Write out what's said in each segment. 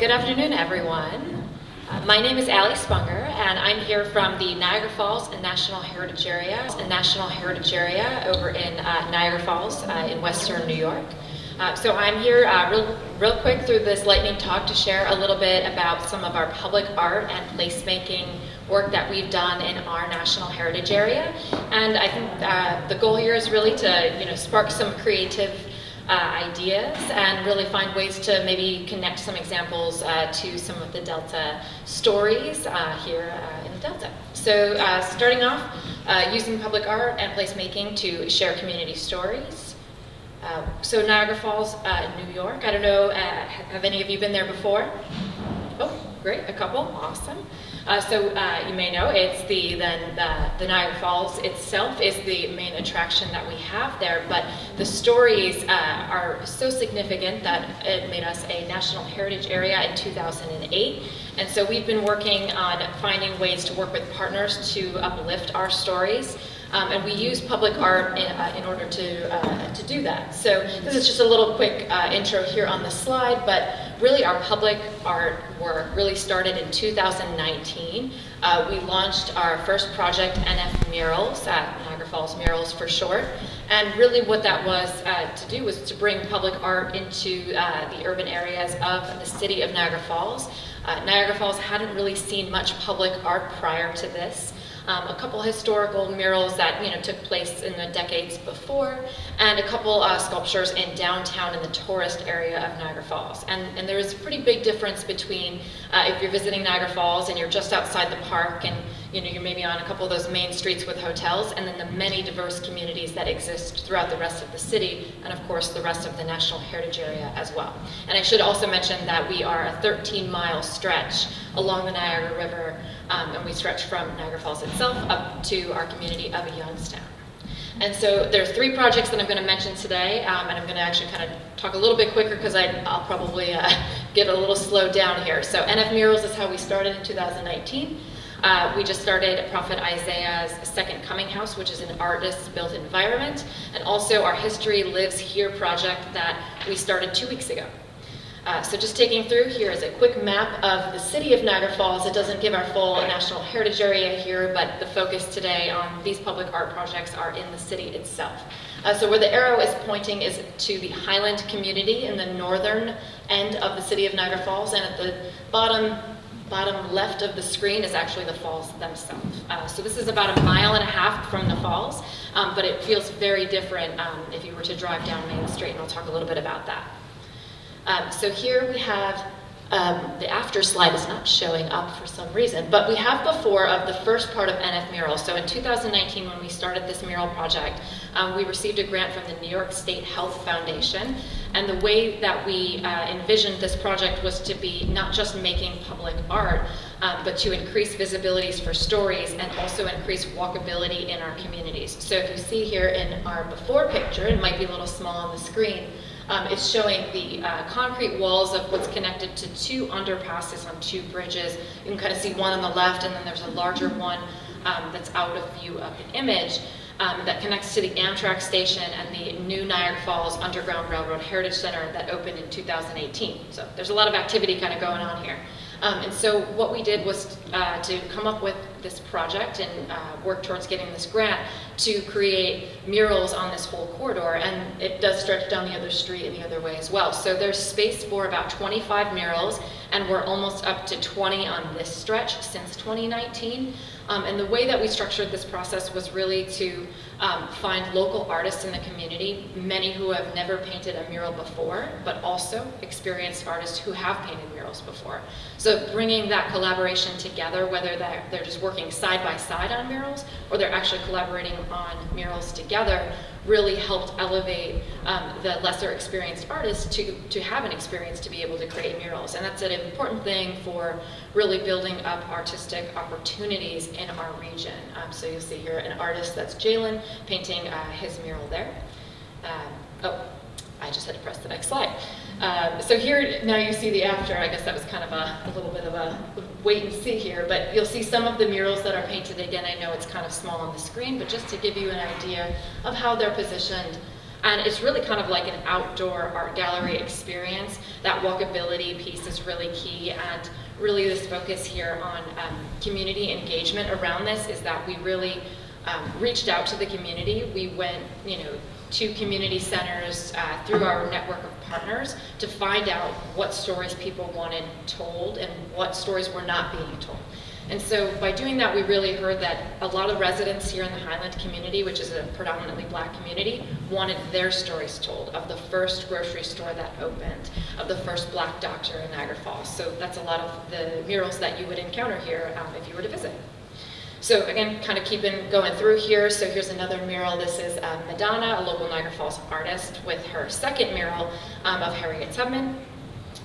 Good afternoon, everyone. My name is Allie Spunger, and I'm here from the Niagara Falls National Heritage Area, over in Niagara Falls in Western New York. So I'm here real quick through this lightning talk to share a little bit about some of our public art and placemaking work that we've done in our National Heritage Area. And I think the goal here is really to spark some creative ideas and really find ways to maybe connect some examples to some of the Delta stories here in the Delta. So starting off, using public art and placemaking to share community stories. So Niagara Falls, New York. I don't know, have any of you been there before? Oh, great, a couple, awesome. So you may know it's the Niagara Falls itself is the main attraction that we have there, but the stories are so significant that it made us a National Heritage Area in 2008. And so we've been working on finding ways to work with partners to uplift our stories. And we use public art in order to do that. So this is just a little quick intro here on the slide, but really our public art work really started in 2019. We launched our first project, NF Murals, Niagara Falls Murals for short. And really what that was to do was to bring public art into the urban areas of the city of Niagara Falls. Niagara Falls hadn't really seen much public art prior to this. A couple historical murals that took place in the decades before, and a couple sculptures in downtown in the tourist area of Niagara Falls. And there is a pretty big difference between if you're visiting Niagara Falls and you're just outside the park and you're maybe on a couple of those main streets with hotels, and then the many diverse communities that exist throughout the rest of the city, and of course the rest of the National Heritage Area as well. And I should also mention that we are a 13-mile stretch along the Niagara River, and we stretch from Niagara Falls itself up to our community of Youngstown. And so there's three projects that I'm going to mention today, and I'm going to actually kind of talk a little bit quicker because I'll probably get a little slowed down here. So NF Murals is how we started in 2019. We just started Prophet Isaiah's Second Coming House, which is an artist-built environment, and also our History Lives Here project that we started 2 weeks ago. So just taking through here is a quick map of the city of Niagara Falls. It doesn't give our full National Heritage Area here, but the focus today on these public art projects are in the city itself. So where the arrow is pointing is to the Highland community in the northern end of the city of Niagara Falls, and at the bottom left of the screen is actually the falls themselves. So this is about 1.5 miles from the falls, but it feels very different if you were to drive down Main Street, and I'll talk a little bit about that. So here we have, the after slide is not showing up for some reason, but we have before of the first part of NF Mural. So in 2019, when we started this mural project, we received a grant from the New York State Health Foundation. And the way that we envisioned this project was to be not just making public art, but to increase visibilities for stories and also increase walkability in our communities. So if you see here in our before picture, it might be a little small on the screen, it's showing the concrete walls of what's connected to two underpasses on two bridges. You can kind of see one on the left, and then there's a larger one that's out of view of the image that connects to the Amtrak station and the new Niagara Falls Underground Railroad Heritage Center that opened in 2018. So there's a lot of activity kind of going on here. And so what we did was to come up with this project and work towards getting this grant to create murals on this whole corridor, and it does stretch down the other street and the other way as well. So there's space for about 25 murals, and we're almost up to 20 on this stretch since 2019. And the way that we structured this process was really to find local artists in the community, many who have never painted a mural before, but also experienced artists who have painted murals before. So bringing that collaboration together, whether they're just working side by side on murals or they're actually collaborating on murals together, really helped elevate the lesser experienced artists to have an experience to be able to create murals. And that's an important thing for really building up artistic opportunities in our region. So you'll see here an artist, that's Jalen, painting his mural there. I just had to press the next slide. So here, now you see the after. I guess that was kind of a little bit of a wait and see here, but you'll see some of the murals that are painted. Again, I know it's kind of small on the screen, but just to give you an idea of how they're positioned And it's really kind of like an outdoor art gallery experience. That walkability piece is really key, and really this focus here on community engagement around this is that we really reached out to the community. We went, to community centers through our network of partners to find out what stories people wanted told and what stories were not being told. And so by doing that, we really heard that a lot of residents here in the Highland community, which is a predominantly Black community, wanted their stories told of the first grocery store that opened, of the first Black doctor in Niagara Falls. So that's a lot of the murals that you would encounter here if you were to visit. So again, kind of going through here. So here's another mural. This is Madonna, a local Niagara Falls artist, with her second mural of Harriet Tubman.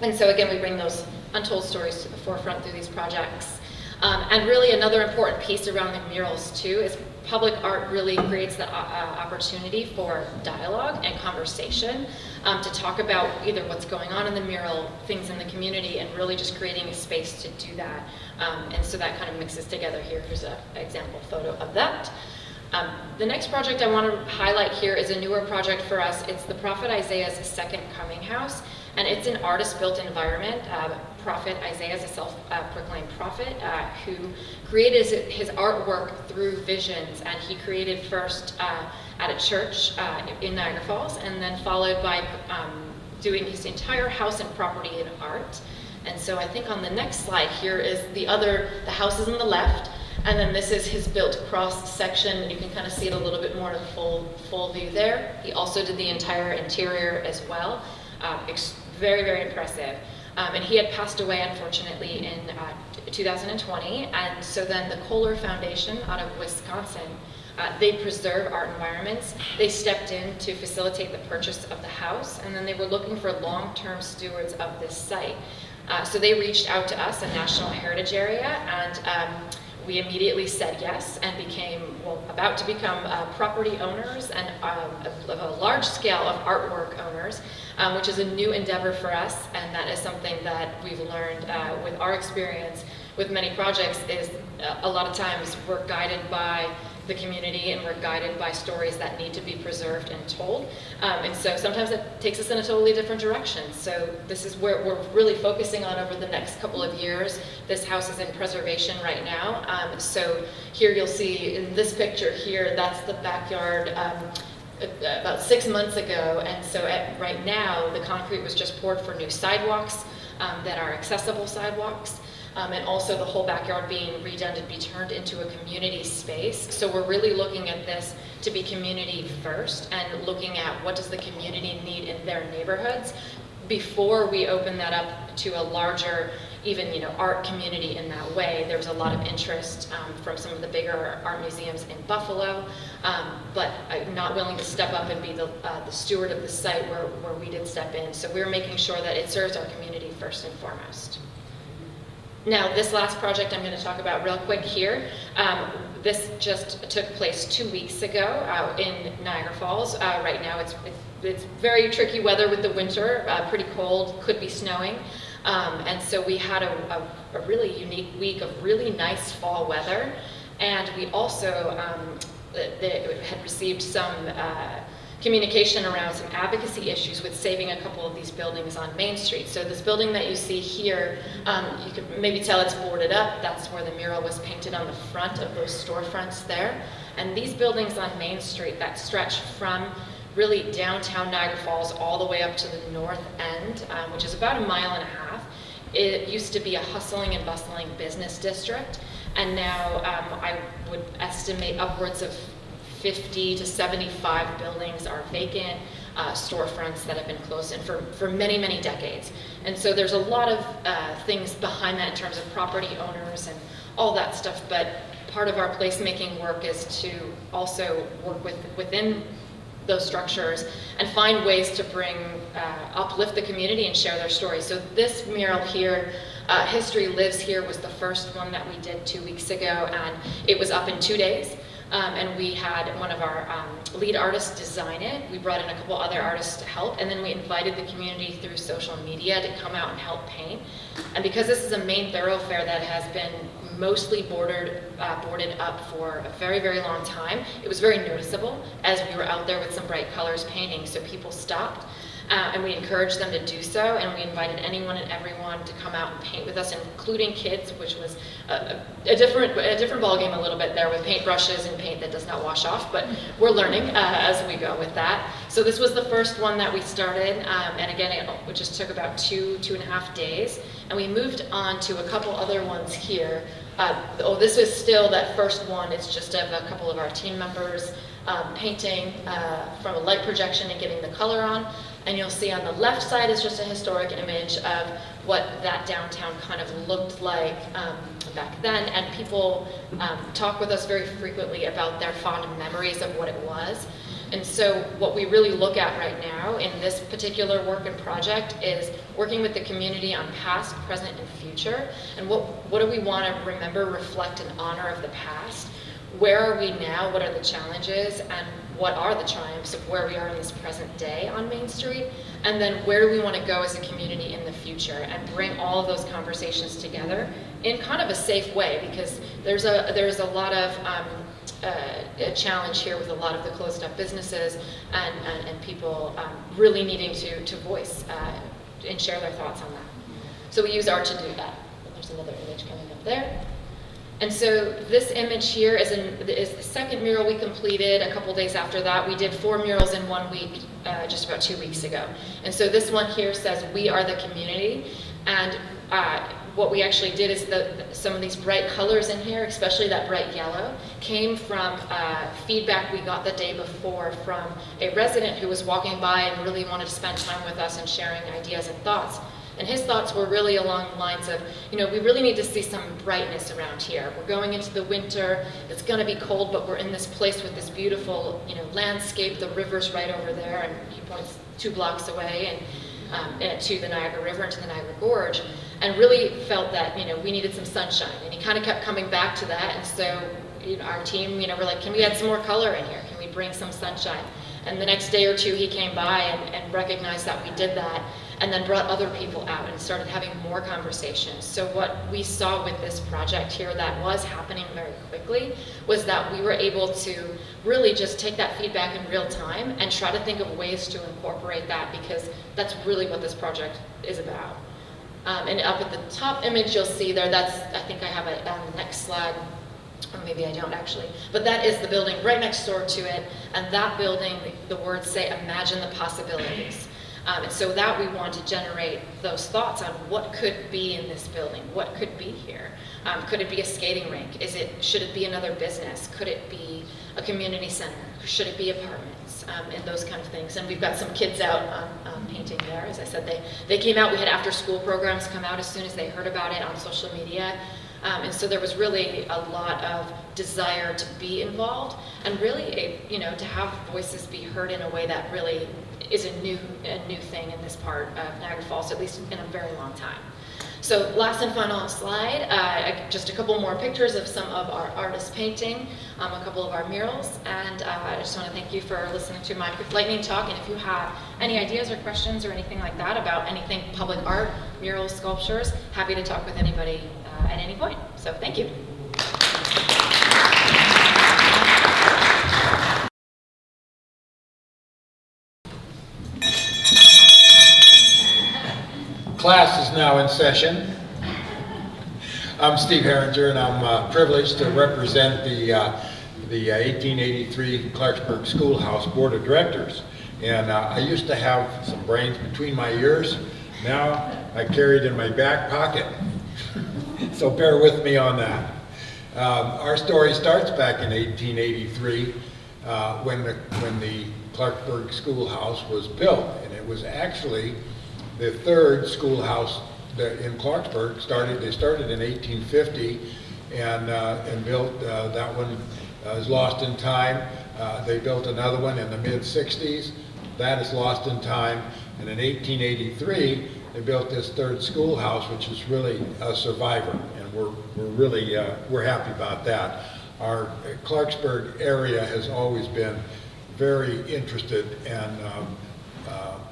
And so again, we bring those untold stories to the forefront through these projects. And really another important piece around the murals too is public art really creates the opportunity for dialogue and conversation to talk about either what's going on in the mural, things in the community, and really just creating a space to do that. And so that kind of mixes together here. Here's an example photo of that. The next project I want to highlight here is a newer project for us. It's the Prophet Isaiah's Second Coming House, and it's an artist-built environment. Prophet Isaiah is a self-proclaimed prophet who created his artwork through visions, and he created first at a church in Niagara Falls, and then followed by doing his entire house and property in art. And so I think on the next slide here is the house is on the left, and then this is his built cross section, and you can kind of see it a little bit more in full view there. He also did the entire interior as well. Very, very impressive. And he had passed away, unfortunately, in 2020. And so then the Kohler Foundation out of Wisconsin, they preserve art environments. They stepped in to facilitate the purchase of the house, and then they were looking for long-term stewards of this site. So they reached out to us, a National Heritage Area, and we immediately said yes and about to become property owners and a large scale of artwork owners, which is a new endeavor for us, and that is something that we've learned with our experience with many projects is a lot of times we're guided by the community and we're guided by stories that need to be preserved and told. And so sometimes it takes us in a totally different direction. So this is where we're really focusing on over the next couple of years. This house is in preservation right now. So here you'll see in this picture here, that's the backyard about 6 months ago. And so right now, the concrete was just poured for new sidewalks that are accessible sidewalks. And also the whole backyard being redone and be turned into a community space. So we're really looking at this to be community first and looking at what does the community need in their neighborhoods before we open that up to a larger, even art community in that way. There was a lot of interest from some of the bigger art museums in Buffalo, but I'm not willing to step up and be the steward of the site where we did step in. So we're making sure that it serves our community first and foremost. Now, this last project I'm going to talk about real quick here. This just took place 2 weeks ago out in Niagara Falls. Right now it's very tricky weather with the winter, pretty cold, could be snowing. And so we had a really unique week of really nice fall weather. And we also had received some communication around some advocacy issues with saving a couple of these buildings on Main Street. So this building that you see here, you can maybe tell it's boarded up. That's where the mural was painted on the front of those storefronts there. And these buildings on Main Street that stretch from really downtown Niagara Falls all the way up to the north end, which is about 1.5 miles. It used to be a hustling and bustling business district, and now I would estimate upwards of 50 to 75 buildings are vacant, storefronts that have been closed in for many, many decades. And so there's a lot of things behind that in terms of property owners and all that stuff, but part of our placemaking work is to also work within those structures and find ways to uplift the community and share their stories. So this mural here, History Lives Here, was the first one that we did 2 weeks ago, and it was up in 2 days. And we had one of our lead artists design it. We brought in a couple other artists to help, and then we invited the community through social media to come out and help paint. And because this is a main thoroughfare that has been mostly boarded up for a very, very long time, it was very noticeable as we were out there with some bright colors painting. So people stopped. And we encouraged them to do so, and we invited anyone and everyone to come out and paint with us, including kids, which was a different ballgame a little bit there with paintbrushes and paint that does not wash off, but we're learning as we go with that. So this was the first one that we started, and again, it just took about two and a half days, and we moved on to a couple other ones here. This is still that first one. It's just of a couple of our team members painting from a light projection and getting the color on. And you'll see on the left side is just a historic image of what that downtown kind of looked like back then. And people talk with us very frequently about their fond memories of what it was. And so what we really look at right now in this particular work and project is working with the community on past, present, and future. And what do we want to remember, reflect, and honor of the past? Where are we now? What are the challenges? And what are the triumphs of where we are in this present day on Main Street? And then where do we want to go as a community in the future, and bring all of those conversations together in kind of a safe way, because there's a lot of a challenge here with a lot of the closed up businesses and people really needing to voice and share their thoughts on that. So we use art to do that. There's another image coming up there. And so this image here is the second mural we completed. A couple days after that, we did 4 murals in 1 week, just about 2 weeks ago. And so this one here says, "We are the community." And what we actually did is some of these bright colors in here, especially that bright yellow, came from feedback we got the day before from a resident who was walking by and really wanted to spend time with us and sharing ideas and thoughts. And his thoughts were really along the lines of, we really need to see some brightness around here. We're going into the winter, it's gonna be cold, but we're in this place with this beautiful, landscape. The river's right over there, and he points 2 blocks away and to the Niagara River and to the Niagara Gorge, and really felt that, we needed some sunshine. And he kind of kept coming back to that, and so our team, we're like, can we add some more color in here? Can we bring some sunshine? And the next day or two, he came by and recognized that we did that, and then brought other people out and started having more conversations. So what we saw with this project here that was happening very quickly was that we were able to really just take that feedback in real time and try to think of ways to incorporate that, because that's really what this project is about. And up at the top image you'll see there, I think I have it on the next slide, or maybe I don't actually, but that is the building right next door to it, and that building, the words say, "Imagine the possibilities." And so that we want to generate those thoughts on what could be in this building, what could be here. Could it be a skating rink? Should it be another business? Could it be a community center? Should it be apartments? And those kind of things. And we've got some kids out painting there. As I said, they came out. We had after school programs come out as soon as they heard about it on social media. And so there was really a lot of desire to be involved, and really, to have voices be heard in a way that really is a new thing in this part of Niagara Falls, at least in a very long time. So last and final slide, just a couple more pictures of some of our artists painting, a couple of our murals, and I just want to thank you for listening to my quick lightning talk. And if you have any ideas or questions or anything like that about anything public art, murals, sculptures, happy to talk with anybody at any point. So thank you. Class is now in session. I'm Steve Herringer, and I'm privileged to represent the 1883 Clarksburg Schoolhouse Board of Directors. And I used to have some brains between my ears. Now I carry it in my back pocket. So bear with me on that. Our story starts back in 1883 when the Clarksburg Schoolhouse was built, and it was actually the third schoolhouse in Clarksburg. They started in 1850 and built that one is lost in time. They built another one in the mid-60s. That is lost in time. And in 1883, they built this third schoolhouse, which is really a survivor, and we're really happy about that. our Clarksburg area has always been very interested in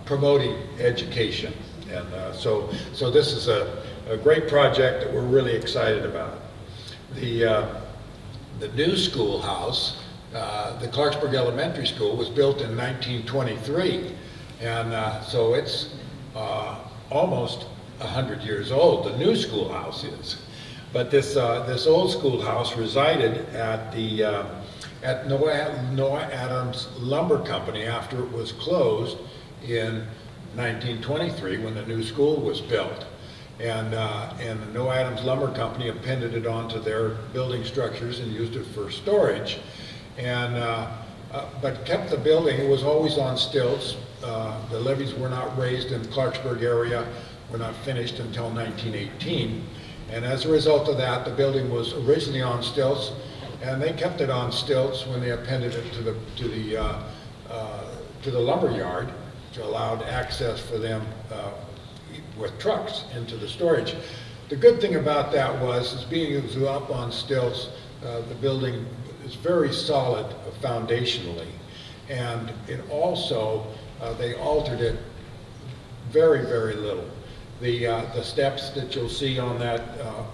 promoting education. And so this is a great project that we're really excited about. The new schoolhouse, the Clarksburg Elementary School, was built in 1923. And so it's almost 100 years old, the new schoolhouse is. But this old schoolhouse resided at the Noah Adams Lumber Company after it was closed in 1923 when the new school was built. And the Noah Adams Lumber Company appended it onto their building structures and used it for storage. And but kept the building. It was always on stilts. The levees were not raised in the Clarksburg area, were not finished until 1918. And as a result of that, the building was originally on stilts, and they kept it on stilts when they appended it to the lumber yard, which allowed access for them with trucks into the storage. The good thing about that was being it was up on stilts, the building is very solid foundationally, and it also they altered it very, very little. The steps that you'll see on that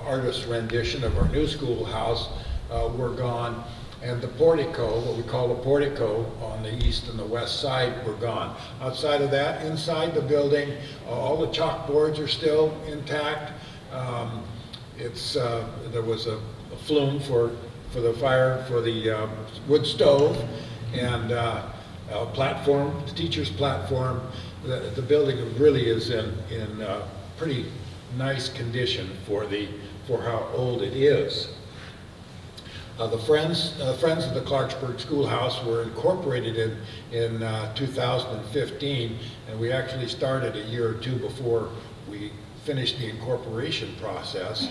artist's rendition of our new schoolhouse were gone, and the portico, what we call the portico on the east and the west side, were gone. Outside of that, inside the building, all the chalkboards are still intact. There was a flume for the fire, for the wood stove, and a platform, the teacher's platform. The building really is in pretty nice condition for how old it is. The Friends of the Clarksburg Schoolhouse were incorporated in 2015, and we actually started a year or two before we finished the incorporation process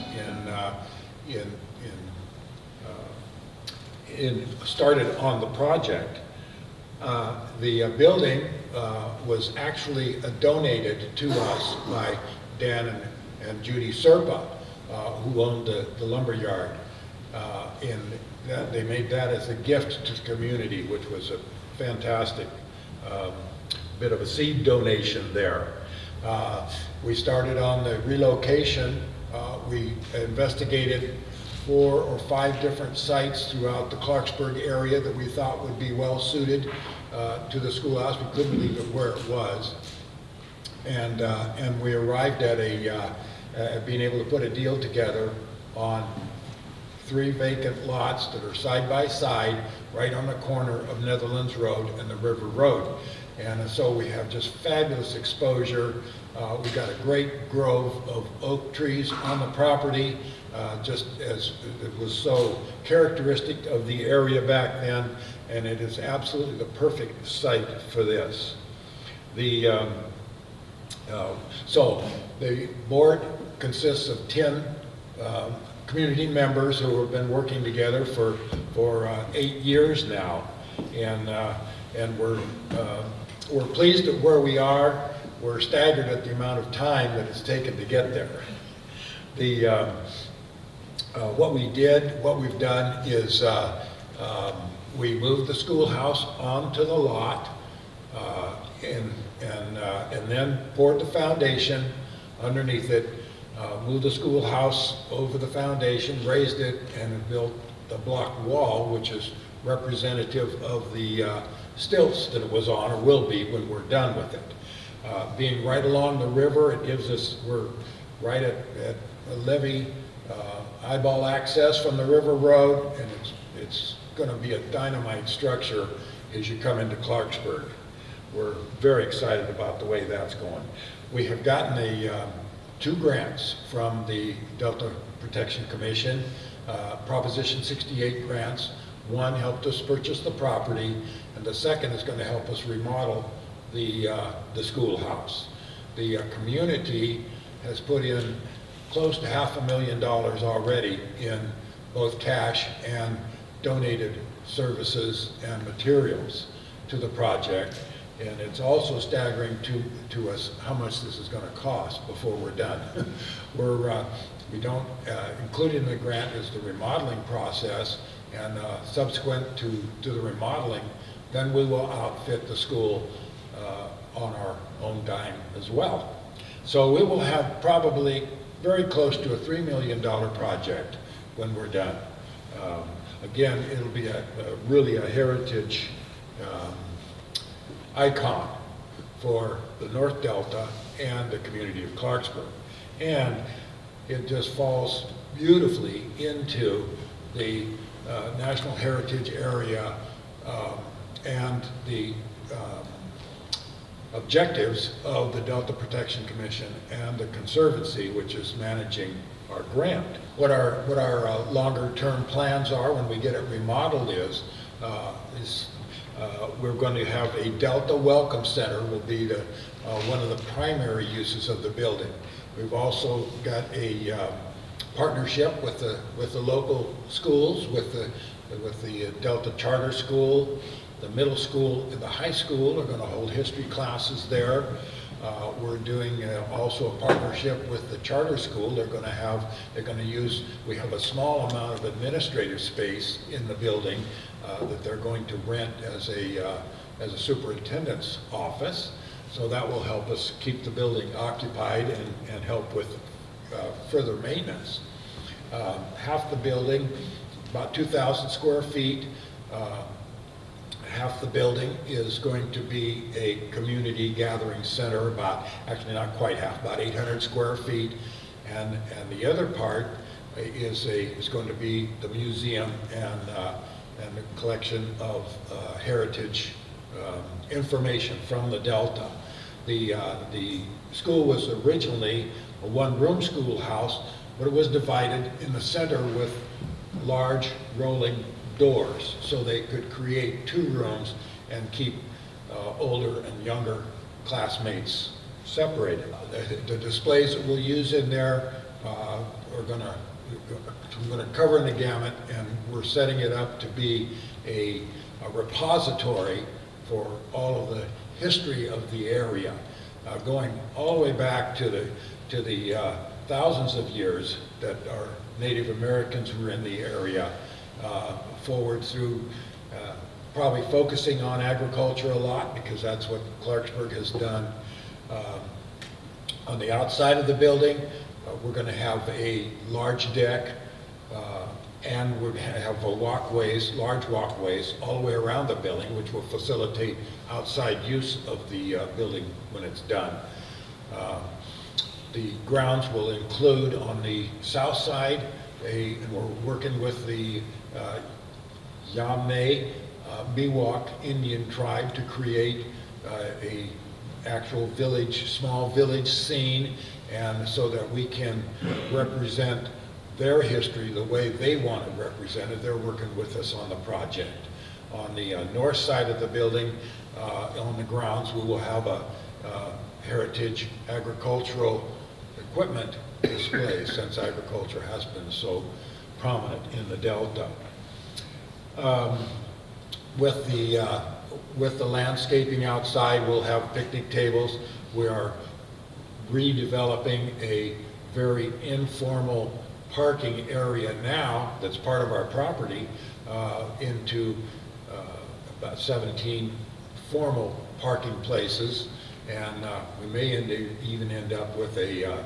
started on the project. The building was actually donated to us by Dan and Judy Serpa, who owned the lumber yard. They made that as a gift to the community, which was a fantastic bit of a seed donation there. We started on the relocation. We investigated 4 or 5 different sites throughout the Clarksburg area that we thought would be well suited to the schoolhouse. We couldn't leave it where it was. And we arrived at being able to put a deal together on 3 vacant lots that are side by side right on the corner of Netherlands Road and the River Road. And so we have just fabulous exposure. We've got a great grove of oak trees on the property, just as it was so characteristic of the area back then, and it is absolutely the perfect site for this. So the board consists of 10 community members who have been working together for 8 years now, and we're pleased at where we are. We're staggered at the amount of time that it's taken to get there. What we've done is we moved the schoolhouse onto the lot, and then poured the foundation underneath it. Moved the schoolhouse over the foundation, raised it, and built the block wall, which is representative of the stilts that it was on, or will be when we're done with it. Being right along the river, it gives us, we're right at a levee eyeball access from the river road, and it's going to be a dynamite structure as you come into Clarksburg. We're very excited about the way that's going. We have gotten 2 grants from the Delta Protection Commission, Proposition 68 grants. One helped us purchase the property, and the second is going to help us remodel the schoolhouse. The community has put in close to $500,000 already in both cash and donated services and materials to the project. And it's also staggering to us how much this is going to cost before we're done. We don't included in the grant is the remodeling process, And subsequent to the remodeling, then we will outfit the school on our own dime as well. So we will have probably very close to a $3 million project when we're done. Again, it'll be really a heritage icon for the North Delta and the community of Clarksburg. And it just falls beautifully into the National Heritage Area and the objectives of the Delta Protection Commission and the Conservancy, which is managing our grant. What our longer term plans are when we get it remodeled is we're going to have a Delta Welcome Center will be one of the primary uses of the building. We've also got a partnership with the local schools, with the Delta Charter School. The middle school and the high school are going to hold history classes there. We're doing also a partnership with the charter school. We have a small amount of administrative space in the building that they're going to rent as a superintendent's office. So that will help us keep the building occupied and help with further maintenance. Half the building, about 2,000 square feet, half the building is going to be a community gathering center, actually not quite half, about 800 square feet. And the other part is going to be the museum and the collection of heritage information from the Delta. The school was originally a one-room schoolhouse, but it was divided in the center with large rolling doors, so they could create 2 rooms and keep older and younger classmates separated. The displays that we'll use in there are going to cover in the gamut, and we're setting it up to be a repository for all of the history of the area, going all the way back to the thousands of years that our Native Americans were in the area, forward through probably focusing on agriculture a lot, because that's what Clarksburg has done. On the outside of the building, we're going to have a large deck, and we're going to have large walkways all the way around the building, which will facilitate outside use of the building when it's done. The grounds will include on the south side, and we're working with the Yamne Miwok Indian tribe to create a actual small village scene, and so that we can represent their history the way they want it represented. They're working with us on the project. On the north side of the building, on the grounds, we will have a heritage agricultural equipment display, since agriculture has been so prominent in the Delta. With the landscaping outside, we'll have picnic tables. We are redeveloping a very informal parking area now that's part of our property into about 17 formal parking places, and we may even end up with a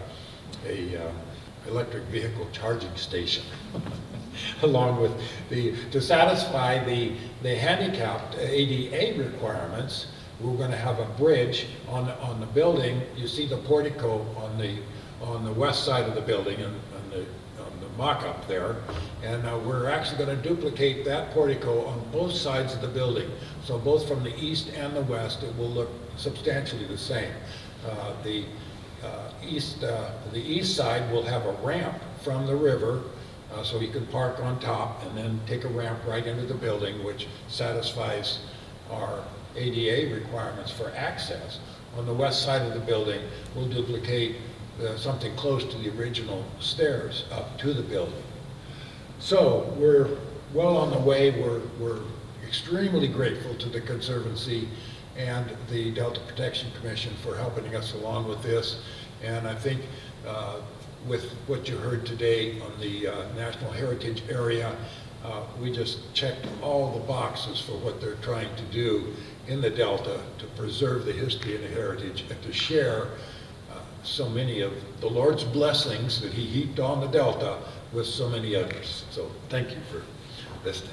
electric vehicle charging station along with to satisfy the handicapped ADA requirements. We're going to have a bridge on the building. You see the portico on the west side of the building and on the mock-up there, and we're actually going to duplicate that portico on both sides of the building. So both from the east and the west, it will look substantially the same. The east side will have a ramp from the river, so you can park on top and then take a ramp right into the building, which satisfies our ADA requirements for access. On the west side of the building, we'll duplicate something close to the original stairs up to the building. So we're well on the way. We're extremely grateful to the Conservancy and the Delta Protection Commission for helping us along with this. And I think with what you heard today on the National Heritage Area, we just checked all the boxes for what they're trying to do in the Delta to preserve the history and the heritage and to share so many of the Lord's blessings that He heaped on the Delta with so many others. So thank you for listening.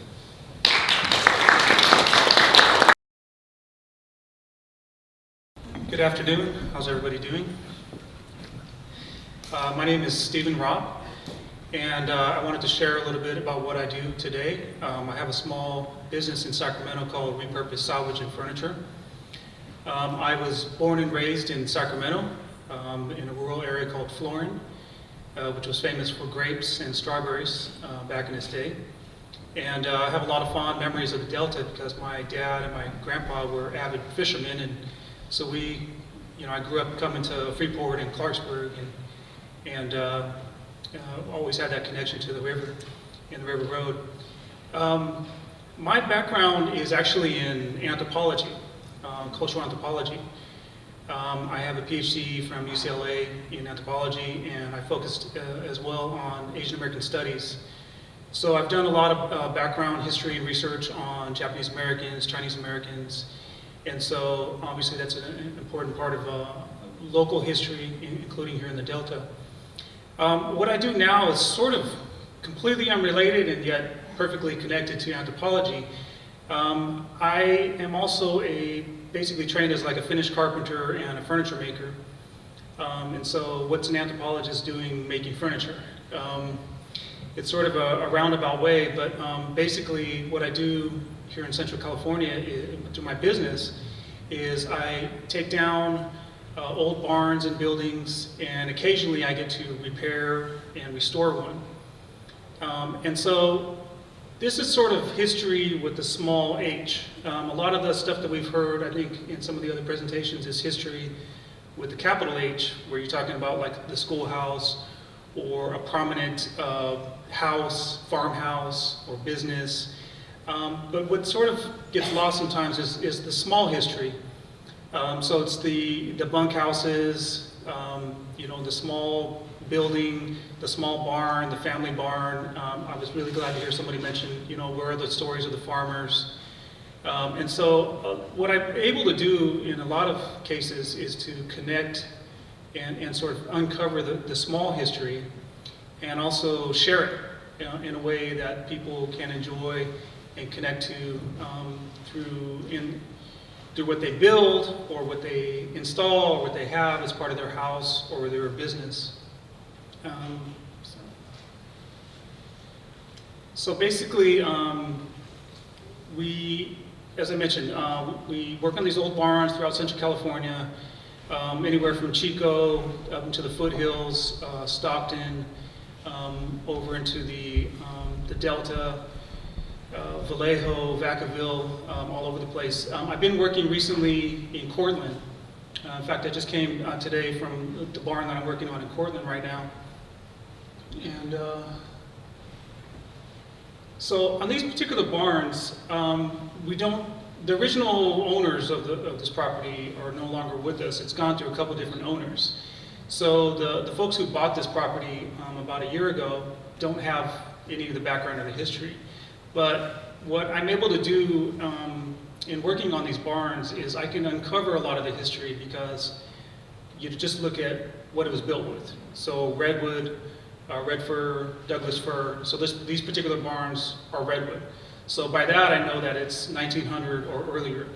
Good afternoon. How's everybody doing? My name is Stephen Robb, and I wanted to share a little bit about what I do today. I have a small business in Sacramento called Repurposed Salvage and Furniture. I was born and raised in Sacramento, in a rural area called Florin, which was famous for grapes and strawberries back in its day. And I have a lot of fond memories of the Delta because my dad and my grandpa were avid fishermen, and so I grew up coming to Freeport and Clarksburg, and always had that connection to the river and the river road. My background is actually in anthropology, cultural anthropology. I have a PhD from UCLA in anthropology, and I focused as well on Asian American studies. So I've done a lot of background history and research on Japanese Americans, Chinese Americans, and so obviously that's an important part of local history, including here in the Delta. What I do now is sort of completely unrelated and yet perfectly connected to anthropology. I am also basically trained as like a finished carpenter and a furniture maker. And so what's an anthropologist doing making furniture? It's sort of a roundabout way, but basically what I do here in Central California to my business is I take down old barns and buildings, and occasionally I get to repair and restore one. And so this is sort of history with a small h. A lot of the stuff that we've heard, I think, in some of the other presentations is history with the capital H, where you're talking about like the schoolhouse or a prominent house, farmhouse, or business. But what sort of gets lost sometimes is the small history. So it's the bunkhouses, the small building, the small barn, the family barn. I was really glad to hear somebody mention, where are the stories of the farmers. And so what I'm able to do in a lot of cases is to connect and sort of uncover the small history and also share it in a way that people can enjoy and connect to through what they build or what they install or what they have as part of their house or their business. So basically, as I mentioned, we work on these old barns throughout Central California, anywhere from Chico up into the foothills, Stockton, over into the Delta, Vallejo, Vacaville, all over the place. I've been working recently in Cortland. In fact, I just came today from the barn that I'm working on in Cortland right now. And so on these particular barns, the original owners of this property are no longer with us. It's gone through a couple different owners. So the folks who bought this property about a year ago don't have any of the background or the history. But what I'm able to do in working on these barns is I can uncover a lot of the history because you just look at what it was built with. So redwood, red fir, Douglas fir. So these particular barns are redwood. So by that I know that it's 1900 or earlier.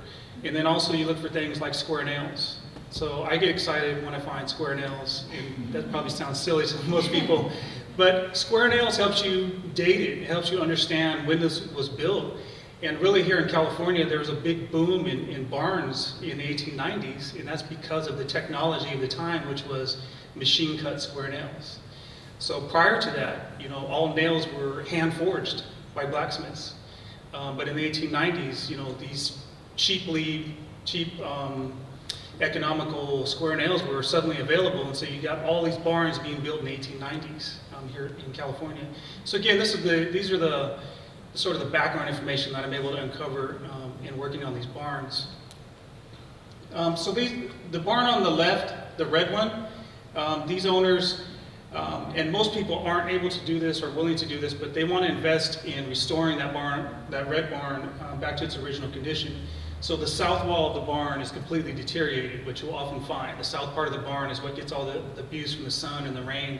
And then also you look for things like square nails. So I get excited when I find square nails, and that probably sounds silly to most people, but square nails helps you date it. It helps you understand when this was built. And really here in California, there was a big boom in barns in the 1890s, and that's because of the technology of the time, which was machine cut square nails. So prior to that, all nails were hand forged by blacksmiths. But in the 1890s, these cheap economical square nails were suddenly available, and so you got all these barns being built in the 1890s here in California. So again, these are the sort of the background information that I'm able to uncover in working on these barns. So the barn on the left, the red one, these owners And most people aren't able to do this or willing to do this, but they want to invest in restoring that barn, that red barn, back to its original condition. So the south wall of the barn is completely deteriorated, which you'll often find. The south part of the barn is what gets all the abuse from the sun and the rain,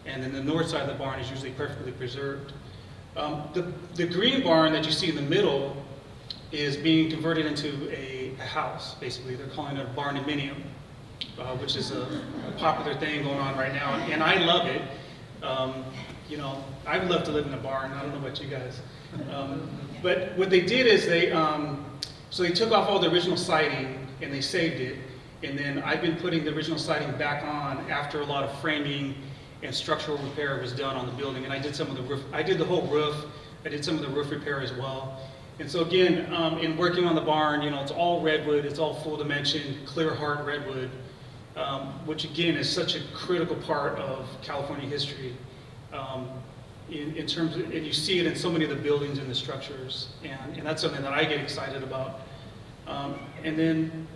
and then the north side of the barn is usually perfectly preserved. The green barn that you see in the middle is being converted into a house, basically. They're calling it a barndominium, which is a popular thing going on right now, and I love it. You know, I would love to live in a barn. I don't know about you guys. But what they did is so they took off all the original siding and they saved it, and then I've been putting the original siding back on after a lot of framing and structural repair was done on the building, and I did some of the roof. I did the whole roof. I did some of the roof repair as well. And so again, in working on the barn, you know, it's all redwood. It's all full dimension, clear heart redwood, which again is such a critical part of California history. In terms of, and you see it in so many of the buildings and the structures, and that's something that I get excited about. And then,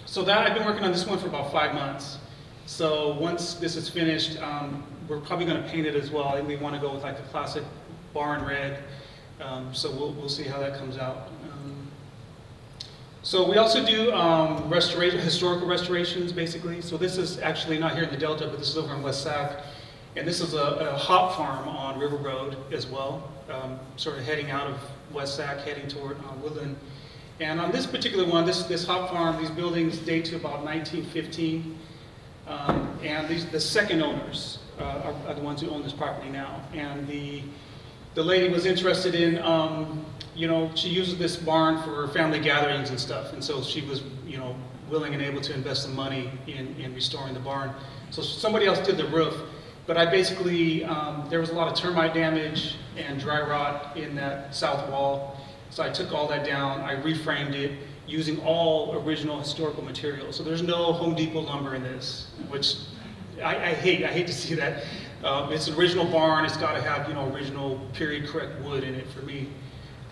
so that I've been working on this one for about 5 months. So once this is finished, we're probably going to paint it as well. I think we want to go with like the classic barn red. So we'll see how that comes out. So we also do historical restorations, basically. So this is actually not here in the Delta, but this is over in West Sac. And this is a hop farm on River Road as well, sort of heading out of West Sac, heading toward Woodland. And on this particular one, this hop farm, these buildings date to about 1915. And the second owners are the ones who own this property now. And the lady was interested in, you know, she uses this barn for family gatherings and stuff. And so she was, you know, willing and able to invest some money in restoring the barn. So somebody else did the roof. But I basically, there was a lot of termite damage and dry rot in that south wall. So I took all that down, I reframed it using all original historical materials. So there's no Home Depot lumber in this, which I hate to see that. It's an original barn, it's gotta have, you know, original period correct wood in it for me.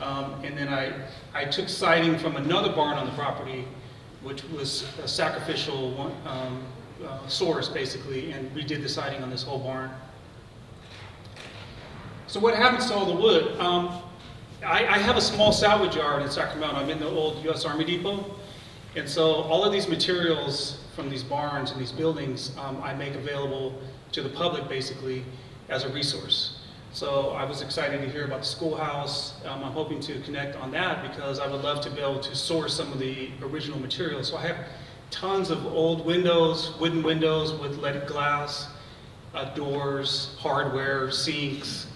And then I took siding from another barn on the property, which was a sacrificial one, source basically, and redid the siding on this whole barn. So what happens to all the wood? I have a small salvage yard in Sacramento. I'm in the old US Army Depot, and so all of these materials from these barns and these buildings I make available to the public basically as a resource. So I was excited to hear about the schoolhouse. I'm hoping to connect on that because I would love to be able to source some of the original materials. So I have tons of old windows, wooden windows with leaded glass, doors, hardware, sinks,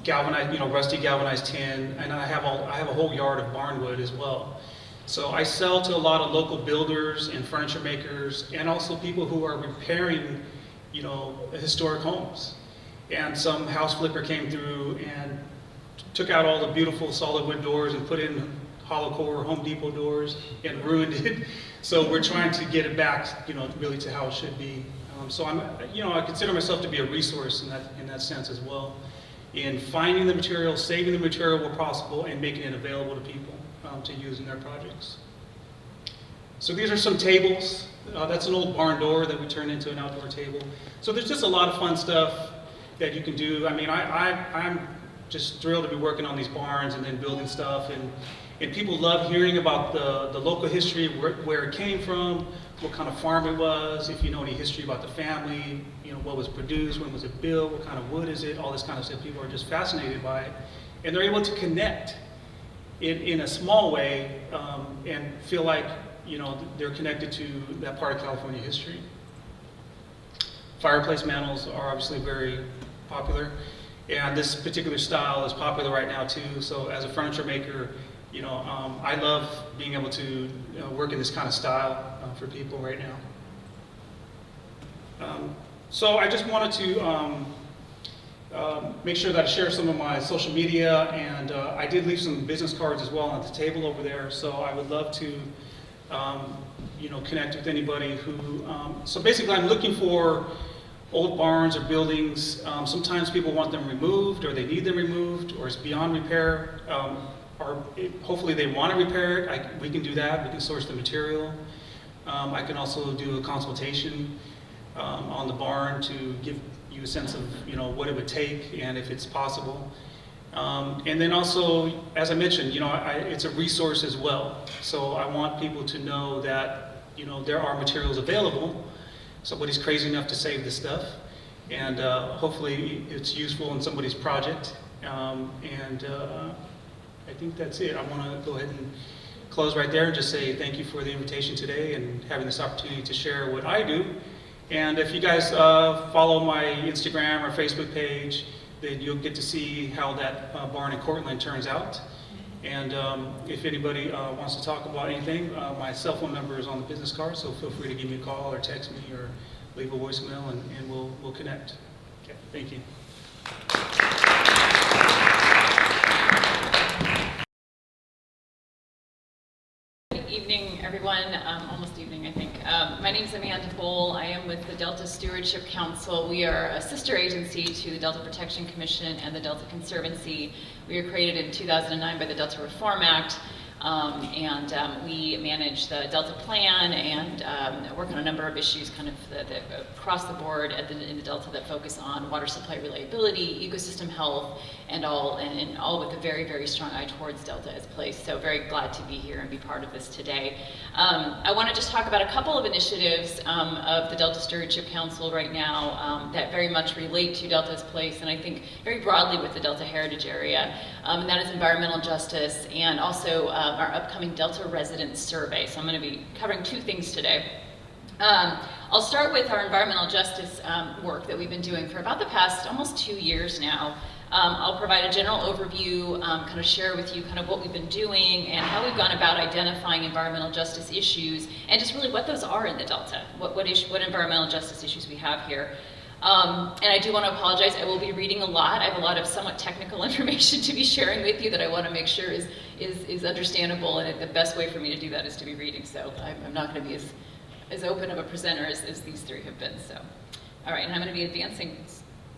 galvanized, you know, rusty galvanized tin, and I have a whole yard of barnwood as well. So I sell to a lot of local builders and furniture makers, and also people who are repairing, you know, historic homes. And some house flipper came through and took out all the beautiful solid wood doors and put in hollow core Home Depot doors and ruined it. So we're trying to get it back, you know, really to how it should be. So I'm, you know, I consider myself to be a resource in that sense as well, in finding the material, saving the material where possible, and making it available to people to use in their projects. So these are some tables. That's an old barn door that we turned into an outdoor table. So there's just a lot of fun stuff that you can do. I mean, I'm just thrilled to be working on these barns and then building stuff, and people love hearing about the local history, where it came from, what kind of farm it was, if you know any history about the family, you know, what was produced, when was it built, what kind of wood is it, all this kind of stuff. People are just fascinated by it, and they're able to connect in a small way and feel like, you know, they're connected to that part of California history. Fireplace mantles are obviously very popular, and this particular style is popular right now too. So as a furniture maker, you know, I love being able to work in this kind of style for people right now. So I just wanted to make sure that I share some of my social media, and I did leave some business cards as well at the table over there. So I would love to, you know, connect with anybody who. So basically, I'm looking for old barns or buildings. Sometimes people want them removed, or they need them removed, or it's beyond repair. Or hopefully they want to repair it. We can do that. We can source the material. I can also do a consultation. on the barn to give you a sense of, what it would take and if it's possible. And then also, as I mentioned, it's a resource as well. So I want people to know that, there are materials available. Somebody's crazy enough to save this stuff. And hopefully it's useful in somebody's project. I think that's it. I want to go ahead and close right there and just say thank you for the invitation today and having this opportunity to share what I do. And if you guys follow my Instagram or Facebook page, then you'll get to see how that barn in Cortland turns out. And if anybody wants to talk about anything, my cell phone number is on the business card, so feel free to give me a call or text me or leave a voicemail, and we'll connect. Okay, thank you. Good evening, everyone. Almost evening, I think. My name is Amanda Bowl. I am with the Delta Stewardship Council. We are a sister agency to the Delta Protection Commission and the Delta Conservancy. We were created in 2009 by the Delta Reform Act. We manage the Delta Plan and work on a number of issues kind of across the board in the Delta that focus on water supply reliability, ecosystem health, and all with a very, very strong eye towards Delta as a place. So very glad to be here and be part of this today. I want to just talk about a couple of initiatives of the Delta Stewardship Council right now that very much relate to Delta's place, and I think very broadly with the Delta Heritage Area. And that is environmental justice and also our upcoming Delta Residents Survey. So I'm going to be covering two things today. I'll start with our environmental justice work that we've been doing for about the past almost 2 years now. I'll provide a general overview, kind of share with you kind of what we've been doing and how we've gone about identifying environmental justice issues and just really what those are in the Delta, what environmental justice issues we have here. And I do want to apologize, I will be reading a lot. I have a lot of somewhat technical information to be sharing with you that I want to make sure is understandable, and the best way for me to do that is to be reading, so I'm not going to be as open of a presenter as these three have been. So, all right, and I'm going to be advancing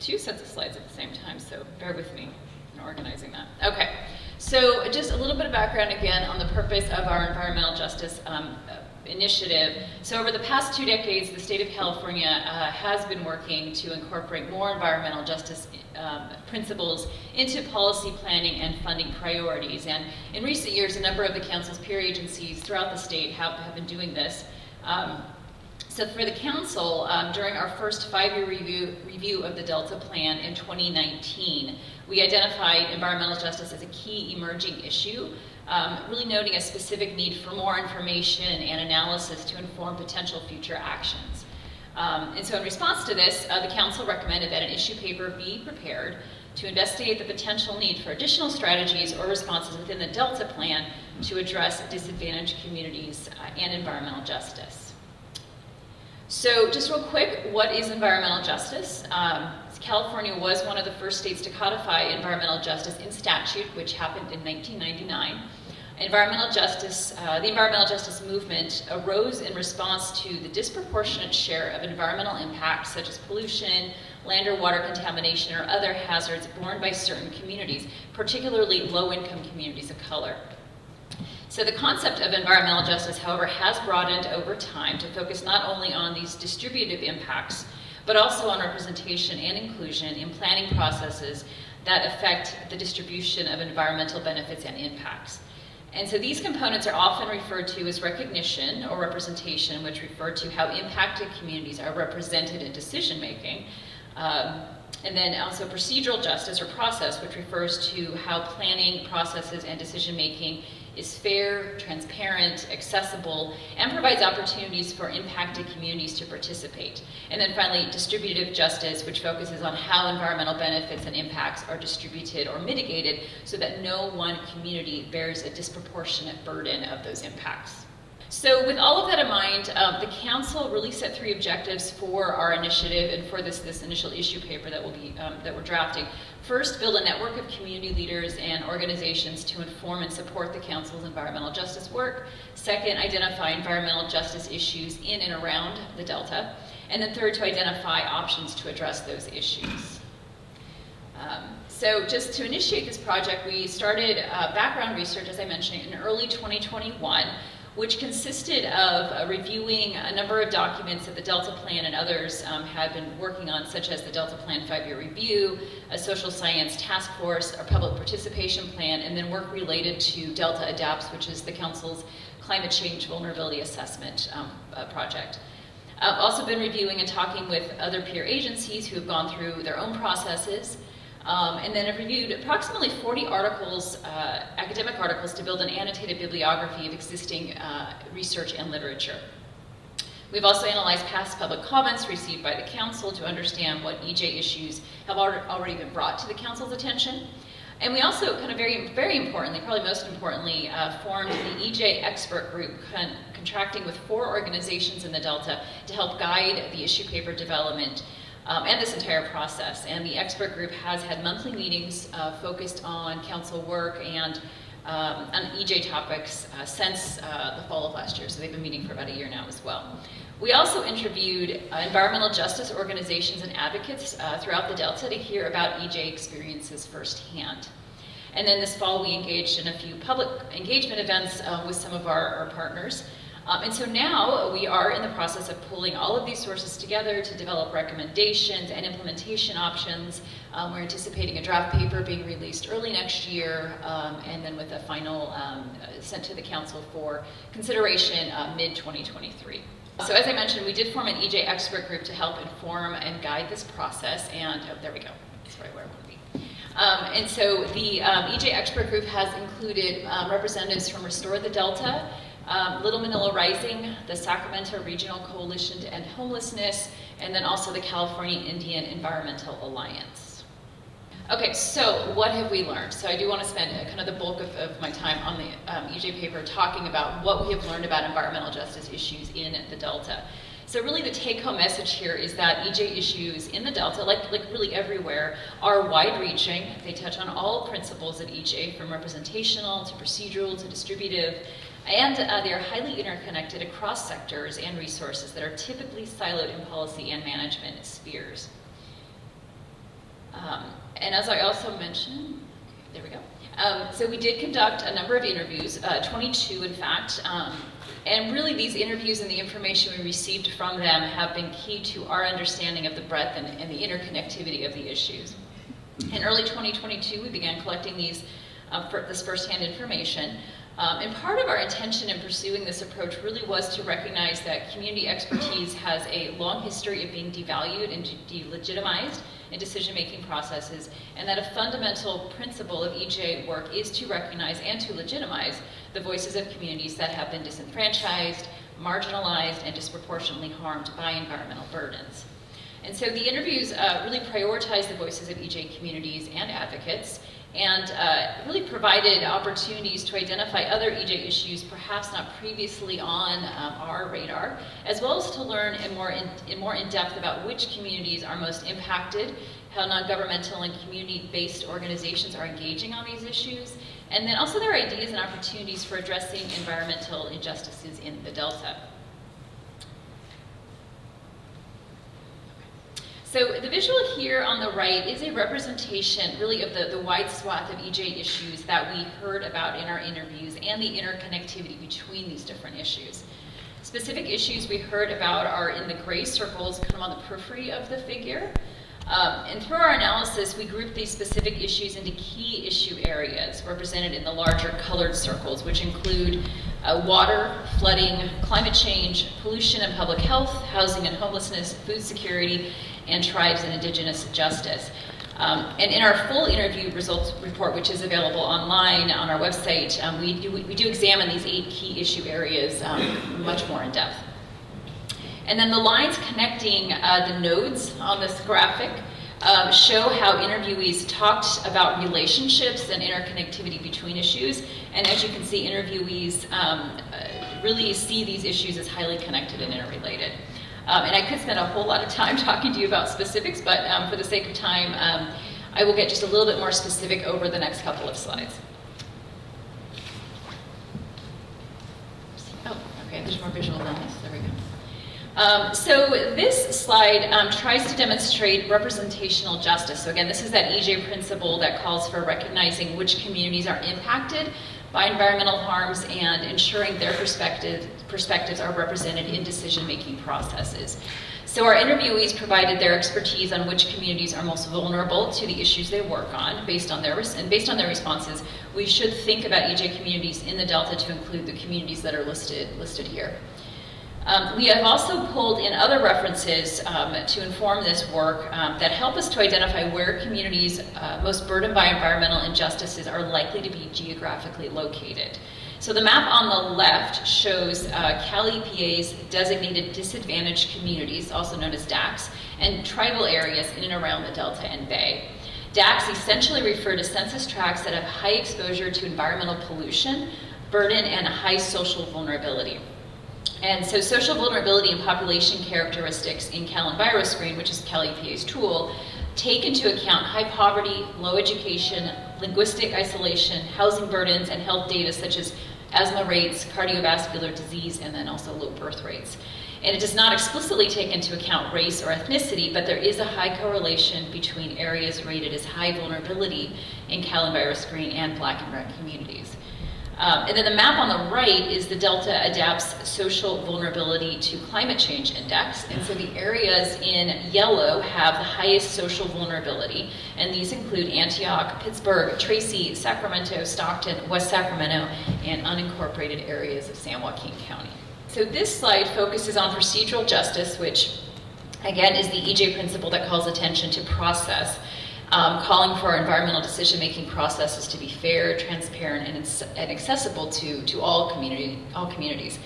2 sets of slides at the same time, so bear with me in organizing that. Okay, so just a little bit of background again on the purpose of our environmental justice initiative. So over the past 2 decades, the state of California has been working to incorporate more environmental justice principles into policy planning and funding priorities. And in recent years, a number of the council's peer agencies throughout the state have been doing this. So for the council, during our first 5-year review of the Delta Plan in 2019, we identified environmental justice as a key emerging issue, really noting a specific need for more information and analysis to inform potential future actions. And so in response to this, the council recommended that an issue paper be prepared to investigate the potential need for additional strategies or responses within the Delta Plan to address disadvantaged communities and environmental justice. So just real quick, what is environmental justice? California was one of the first states to codify environmental justice in statute, which happened in 1999. The environmental justice movement arose in response to the disproportionate share of environmental impacts such as pollution, land or water contamination, or other hazards borne by certain communities, particularly low-income communities of color. So the concept of environmental justice, however, has broadened over time to focus not only on these distributive impacts, but also on representation and inclusion in planning processes that affect the distribution of environmental benefits and impacts. And so these components are often referred to as recognition or representation, which refer to how impacted communities are represented in decision-making. And then also procedural justice or process, which refers to how planning processes and decision-making is fair, transparent, accessible, and provides opportunities for impacted communities to participate. And then finally, distributive justice, which focuses on how environmental benefits and impacts are distributed or mitigated so that no one community bears a disproportionate burden of those impacts. So with all of that in mind, the council really set 3 objectives for our initiative and for this initial issue paper that we're drafting. First, build a network of community leaders and organizations to inform and support the council's environmental justice work. Second, identify environmental justice issues in and around the Delta. And then third, to identify options to address those issues. So just to initiate this project, we started background research, as I mentioned, in early 2021. which consisted of reviewing a number of documents that the Delta Plan and others had been working on, such as the Delta Plan 5-year review, a social science task force, a public participation plan, and then work related to Delta Adapts, which is the Council's climate change vulnerability assessment project. I've also been reviewing and talking with other peer agencies who have gone through their own processes, and then I've reviewed approximately 40 articles, academic articles, to build an annotated bibliography of existing research and literature. We've also analyzed past public comments received by the Council to understand what EJ issues have already been brought to the Council's attention. And we also, kind of very importantly, probably most importantly, formed the EJ expert group, contracting with 4 organizations in the Delta to help guide the issue paper development and this entire process. And the expert group has had monthly meetings focused on Council work and on EJ topics since the fall of last year. So they've been meeting for about a year now as well. We also interviewed environmental justice organizations and advocates throughout the Delta to hear about EJ experiences firsthand. And then this fall we engaged in a few public engagement events with some of our partners. And so now we are in the process of pulling all of these sources together to develop recommendations and implementation options. We're anticipating a draft paper being released early next year, and then with a final sent to the Council for consideration mid-2023. So as I mentioned, we did form an EJ expert group to help inform and guide this process, and there we go, that's right where I want to be. And so the EJ expert group has included representatives from Restore the Delta, Little Manila Rising, the Sacramento Regional Coalition to End Homelessness, and then also the California Indian Environmental Alliance. Okay, so what have we learned? So I do want to spend kind of the bulk of my time on the EJ paper talking about what we have learned about environmental justice issues in the Delta. So really the take-home message here is that EJ issues in the Delta, like really everywhere, are wide-reaching. They touch on all principles of EJ, from representational to procedural to distributive, and they are highly interconnected across sectors and resources that are typically siloed in policy and management spheres. And as I also mentioned, there we go. So we did conduct a number of interviews, 22 in fact, and really these interviews and the information we received from them have been key to our understanding of the breadth and the interconnectivity of the issues. In early 2022, we began collecting this firsthand information. And part of our intention in pursuing this approach really was to recognize that community expertise has a long history of being devalued and delegitimized in decision-making processes, and that a fundamental principle of EJ work is to recognize and to legitimize the voices of communities that have been disenfranchised, marginalized, and disproportionately harmed by environmental burdens. And so the interviews really prioritize the voices of EJ communities and advocates, and really provided opportunities to identify other EJ issues perhaps not previously on our radar, as well as to learn more in depth about which communities are most impacted, how non-governmental and community-based organizations are engaging on these issues, and then also their ideas and opportunities for addressing environmental injustices in the Delta. So the visual here on the right is a representation really of the wide swath of EJ issues that we heard about in our interviews and the interconnectivity between these different issues. Specific issues we heard about are in the gray circles kind of on the periphery of the figure. And through our analysis, we grouped these specific issues into key issue areas represented in the larger colored circles, which include water, flooding, climate change, pollution and public health, housing and homelessness, food security, and tribes and indigenous justice. And in our full interview results report, which is available online on our website, we do examine these 8 key issue areas much more in depth. And then the lines connecting the nodes on this graphic show how interviewees talked about relationships and interconnectivity between issues. And as you can see, interviewees really see these issues as highly connected and interrelated. And I could spend a whole lot of time talking to you about specifics, but for the sake of time, I will get just a little bit more specific over the next couple of slides. Oh, okay, there's more visual on this. There we go. So this slide tries to demonstrate representational justice. So again, this is that EJ principle that calls for recognizing which communities are impacted by environmental harms and ensuring their perspectives are represented in decision-making processes. So our interviewees provided their expertise on which communities are most vulnerable to the issues they work on. Based on their responses, we should think about EJ communities in the Delta to include the communities that are listed here. We have also pulled in other references to inform this work that help us to identify where communities most burdened by environmental injustices are likely to be geographically located. So the map on the left shows Cal EPA's designated disadvantaged communities, also known as DACs, and tribal areas in and around the Delta and Bay. DACs essentially refer to census tracts that have high exposure to environmental pollution, burden, and high social vulnerability. And so social vulnerability and population characteristics in Cal EnviroScreen, which is Cal EPA's tool, take into account high poverty, low education, linguistic isolation, housing burdens, and health data such as asthma rates, cardiovascular disease, and then also low birth rates. And it does not explicitly take into account race or ethnicity, but there is a high correlation between areas rated as high vulnerability in Cal EnviroScreen and Black and Brown communities. And then the map on the right is the Delta Adapts Social Vulnerability to Climate Change Index. And so the areas in yellow have the highest social vulnerability. And these include Antioch, Pittsburgh, Tracy, Sacramento, Stockton, West Sacramento, and unincorporated areas of San Joaquin County. So this slide focuses on procedural justice, which again is the EJ principle that calls attention to process. Calling for our environmental decision-making processes to be fair, transparent, and accessible to all communities.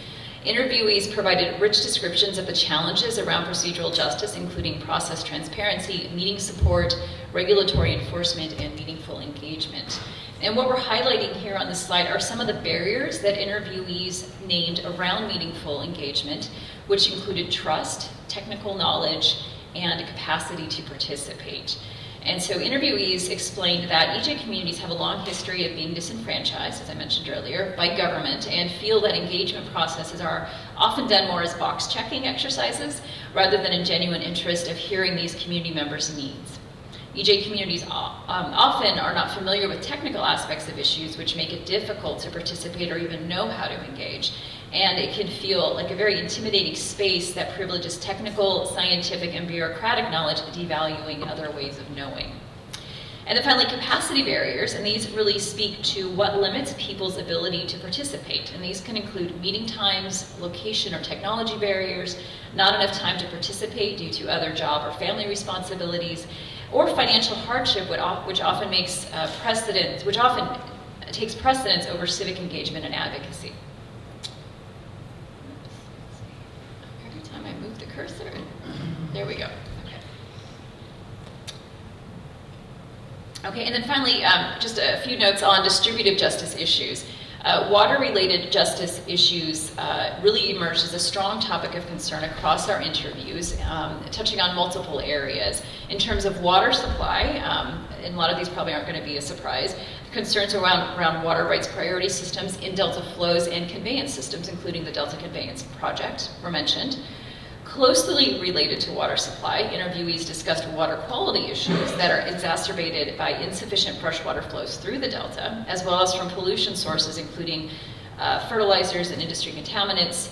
Interviewees provided rich descriptions of the challenges around procedural justice, including process transparency, meeting support, regulatory enforcement, and meaningful engagement. And what we're highlighting here on this slide are some of the barriers that interviewees named around meaningful engagement, which included trust, technical knowledge, and capacity to participate. And so interviewees explained that EJ communities have a long history of being disenfranchised, as I mentioned earlier, by government, and feel that engagement processes are often done more as box-checking exercises rather than in genuine interest of hearing these community members' needs. EJ communities often are not familiar with technical aspects of issues, which make it difficult to participate or even know how to engage. And it can feel like a very intimidating space that privileges technical, scientific, and bureaucratic knowledge, devaluing other ways of knowing. And then finally, capacity barriers, and these really speak to what limits people's ability to participate. And these can include meeting times, location or technology barriers, not enough time to participate due to other job or family responsibilities, or financial hardship, which often takes precedence over civic engagement and advocacy. Every time I move the cursor, there we go. Okay, and then finally, just a few notes on distributive justice issues. Water-related justice issues really emerged as a strong topic of concern across our interviews, touching on multiple areas. In terms of water supply, and a lot of these probably aren't going to be a surprise, concerns around water rights priority systems in Delta flows and conveyance systems, including the Delta Conveyance Project, were mentioned. Closely related to water supply, interviewees discussed water quality issues that are exacerbated by insufficient freshwater flows through the Delta, as well as from pollution sources, including fertilizers and industry contaminants.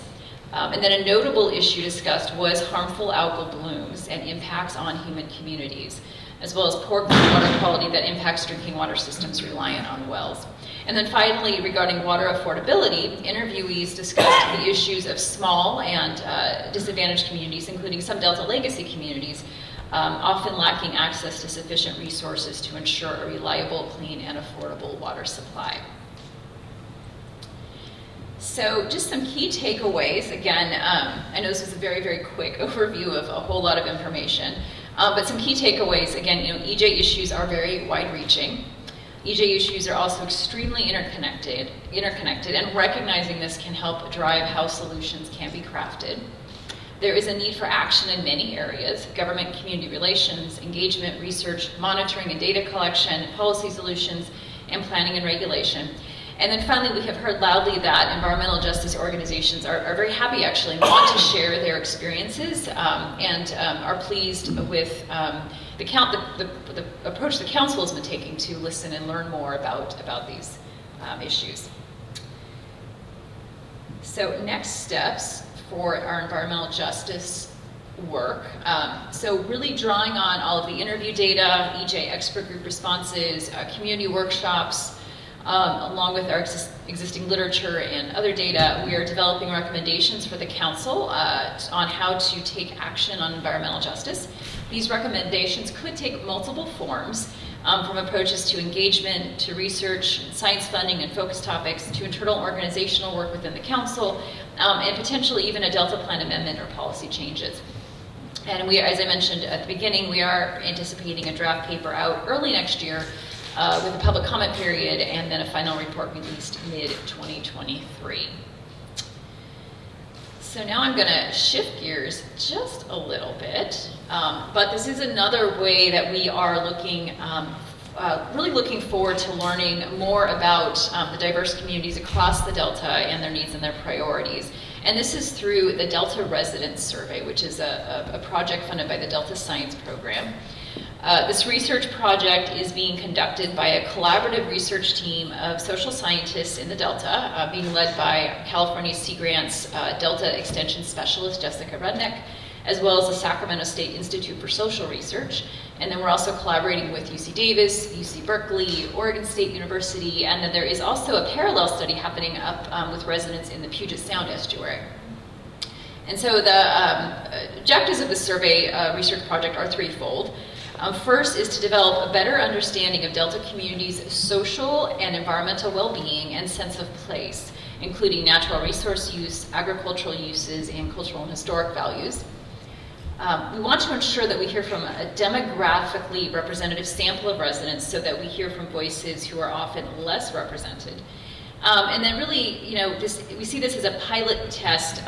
And then a notable issue discussed was harmful algal blooms and impacts on human communities, as well as poor water quality that impacts drinking water systems reliant on wells. And then finally, regarding water affordability, interviewees discussed the issues of small and disadvantaged communities, including some Delta legacy communities, often lacking access to sufficient resources to ensure a reliable, clean, and affordable water supply. So just some key takeaways. Again, I know this was a very, very quick overview of a whole lot of information, but some key takeaways. Again, EJ issues are very wide-reaching. EJ issues are also extremely interconnected, and recognizing this can help drive how solutions can be crafted. There is a need for action in many areas: government and community relations, engagement, research, monitoring and data collection, policy solutions, and planning and regulation. And then finally, we have heard loudly that environmental justice organizations are very happy, actually, and want to share their experiences, and are pleased with the approach the council has been taking to listen and learn more about these issues. So next steps for our environmental justice work. So really drawing on all of the interview data, EJ expert group responses, community workshops, along with our existing literature and other data, we are developing recommendations for the council on how to take action on environmental justice. These recommendations could take multiple forms, from approaches to engagement, to research, science funding and focus topics, to internal organizational work within the council, and potentially even a Delta Plan amendment or policy changes. And we, as I mentioned at the beginning, we are anticipating a draft paper out early next year with a public comment period and then a final report released mid-2023. So now I'm going to shift gears just a little bit, but this is another way that we are looking, really looking forward to learning more about the diverse communities across the Delta and their needs and their priorities. And this is through the Delta Residents Survey, which is a project funded by the Delta Science Program. This research project is being conducted by a collaborative research team of social scientists in the Delta, being led by California Sea Grant's Delta Extension Specialist, Jessica Rudnick, as well as the Sacramento State Institute for Social Research. And then we're also collaborating with UC Davis, UC Berkeley, Oregon State University, and then there is also a parallel study happening up with residents in the Puget Sound estuary. And so the objectives of the survey research project are threefold. First is to develop a better understanding of Delta communities' social and environmental well-being and sense of place, including natural resource use, agricultural uses, and cultural and historic values. We want to ensure that we hear from a demographically representative sample of residents so that we hear from voices who are often less represented. And then really, you know, we see this as a pilot test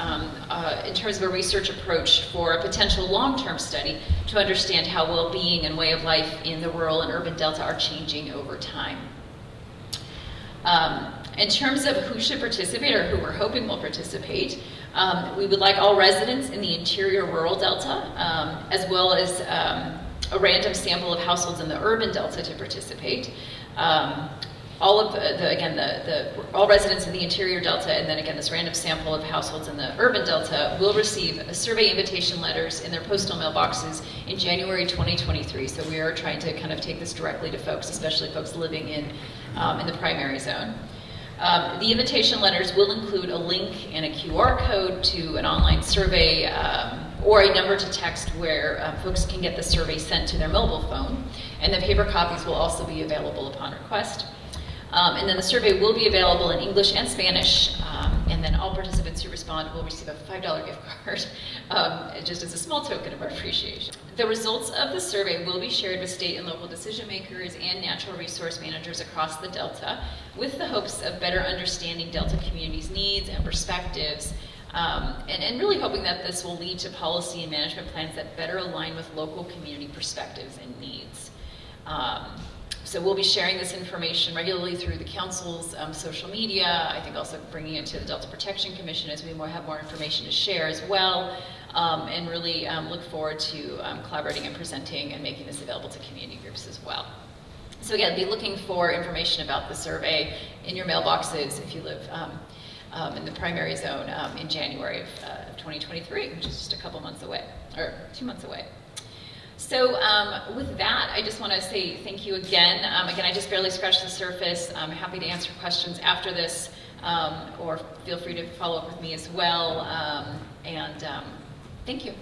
in terms of a research approach for a potential long-term study to understand how well-being and way of life in the rural and urban Delta are changing over time. In terms of who should participate or who we're hoping will participate, we would like all residents in the interior rural Delta, as well as a random sample of households in the urban Delta to participate. All of all residents in the interior Delta, and then again this random sample of households in the urban Delta will receive survey invitation letters in their postal mailboxes in January 2023. So we are trying to kind of take this directly to folks, especially folks living in the primary zone. The invitation letters will include a link and a QR code to an online survey or a number to text where folks can get the survey sent to their mobile phone. And the paper copies will also be available upon request. And then the survey will be available in English and Spanish, and then all participants who respond will receive a $5 gift card, just as a small token of our appreciation. The results of the survey will be shared with state and local decision makers and natural resource managers across the Delta, with the hopes of better understanding Delta communities' needs and perspectives, and really hoping that this will lead to policy and management plans that better align with local community perspectives and needs. So we'll be sharing this information regularly through the council's social media. I think also bringing it to the Delta Protection Commission as we have more information to share as well, and really look forward to collaborating and presenting and making this available to community groups as well. So again, be looking for information about the survey in your mailboxes if you live in the primary zone in January of 2023, which is just a couple months away, or 2 months away. So with that, I just want to say thank you again. Again, I just barely scratched the surface. I'm happy to answer questions after this, or feel free to follow up with me as well. Thank you.